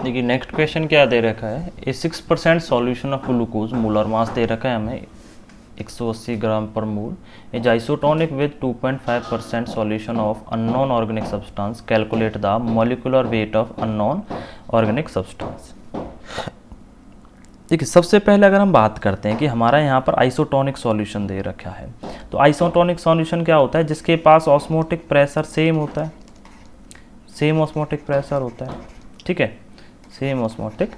देखिए next question क्या दे रखा है, a 6% solution of glucose, molar mass दे रखा है हमें 180 gram per mole, is isotonic with 2.5% solution of unknown organic substance, calculate the molecular weight of unknown organic substance. देखिए सबसे पहले अगर हम बात करते हैं कि हमारा यहाँ पर आइसोटोनिक सॉल्यूशन दे रखा है, तो आइसोटोनिक सॉल्यूशन क्या होता है, जिसके पास ऑस्मोटिक प्रेशर सेम होता है, सेम ऑस्मोटिक प्रेशर होता है, ठीक है, same osmotic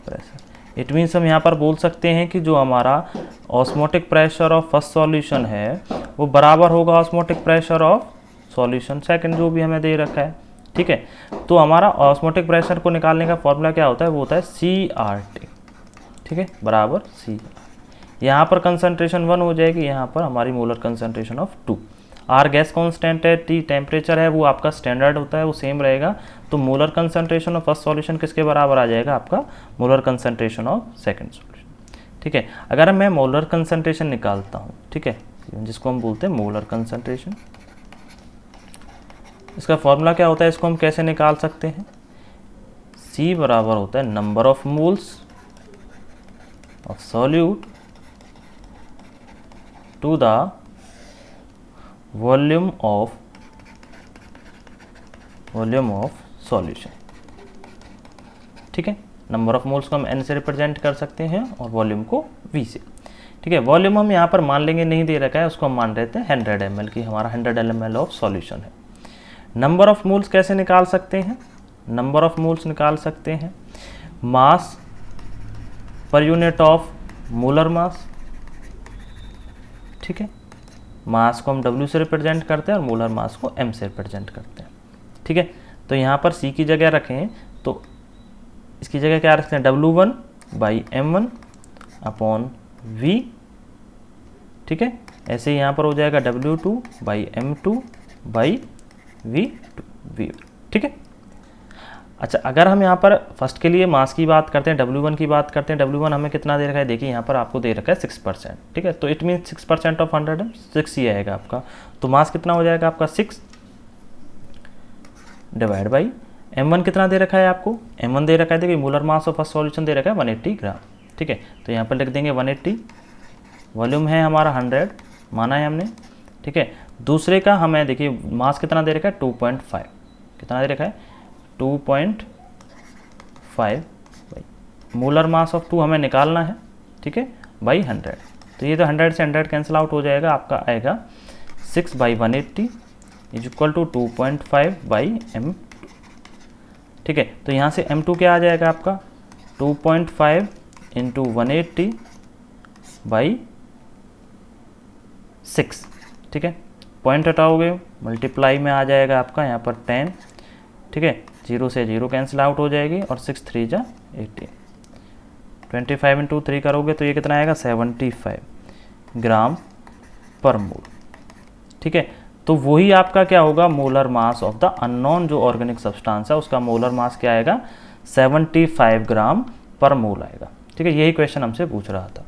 pressure. It means हम यहाँ पर बोल सकते हैं कि जो हमारा osmotic pressure of first solution है वो बराबर होगा osmotic pressure of solution second, जो भी हमें दे रखा है, ठीक है। तो हमारा ऑस्मोटिक प्रेशर को निकालने का फॉर्मूला क्या होता है, वो होता है CRT, ठीक है, बराबर C। यहाँ पर कंसंट्रेशन 1 हो जाएगी, यहाँ पर हमारी molar concentration of 2। R gas constant है, T टेम्परेचर है, वो आपका स्टैंडर्ड होता है, वो सेम रहेगा। तो molar concentration of first solution किसके बराबर आ जाएगा, आपका molar concentration of second solution, ठीक है। अगर मैं मोलर कंसंट्रेशन निकालता हूँ, ठीक है, जिसको हम बोलते हैं मोलर कंसंट्रेशन, इसका फॉर्मूला क्या होता है, इसको हम कैसे निकाल सकते हैं, C बराबर होता है number of moles of solute to the volume of solution, ठीक है। नंबर ऑफ मोल्स को हम N से रिप्रेजेंट कर सकते हैं और वॉल्यूम को V से, ठीक है। वॉल्यूम हम यहाँ पर मान लेंगे, नहीं दे रखा है, उसको हम मान लेते हैं 100 ml की, हमारा 100 ml ऑफ सॉल्यूशन है। नंबर ऑफ मोल्स कैसे निकाल सकते हैं, नंबर ऑफ मोल्स निकाल सकते हैं मास per unit of molar mass, ठीक है। मास को हम W से रिप्रेजेंट करते हैं और मोलर मास को M से रिप्रेजेंट करते हैं, ठीक है। तो यहाँ पर C की जगह रखें तो इसकी जगह क्या रखते हैं, W1/M1 अपॉन V, ठीक है। ऐसे ही यहाँ पर हो जाएगा W2/M2/V2, ठीक है। अच्छा, अगर हम यहाँ पर फर्स्ट के लिए मास की बात करते हैं, W1 की बात करते हैं, W1 हमें कितना दे रखा है, देखिए यहाँ पर आपको दे रखा है 6%, ठीक है। तो इट मीन 6% ऑफ 100 है, 6 ही आएगा आपका। तो मास कितना हो जाएगा आपका 6 डिवाइड बाई M1 कितना दे रखा है आपको, M1 दे रखा है, देखिए molar mass of first solution दे रखा है 180 ग्राम, ठीक है। तो यहाँ पर लिख देंगे 180, वॉल्यूम है हमारा 100 माना है हमने, ठीक है। दूसरे का हमें देखिए मास कितना दे रखा है 2.5, कितना दे रखा है 2.5, मोलर मास ऑफ 2 हमें निकालना है, ठीक है, बाई 100। तो ये तो 100 से 100 कैंसिल आउट हो जाएगा, आपका आएगा 6/180 इज इक्वल टू 2.5/M2, ठीक है। तो यहाँ से M2 क्या आ जाएगा आपका 2.5 इंटू 180/6, ठीक है। पॉइंट हटाओगे मल्टीप्लाई में आ जाएगा आपका यहाँ पर 10, ठीक है, 0 से 0 कैंसिल आउट हो जाएगी और 6 3 जा 18, 25 इंटू 3 करोगे तो ये कितना आएगा 75 ग्राम पर मोल, ठीक है। तो वही आपका क्या होगा molar mass of the unknown जो ऑर्गेनिक सब्सटेंस है, उसका मोलर मास क्या आएगा 75 ग्राम पर मोल आएगा, ठीक है। यही क्वेश्चन हमसे पूछ रहा था।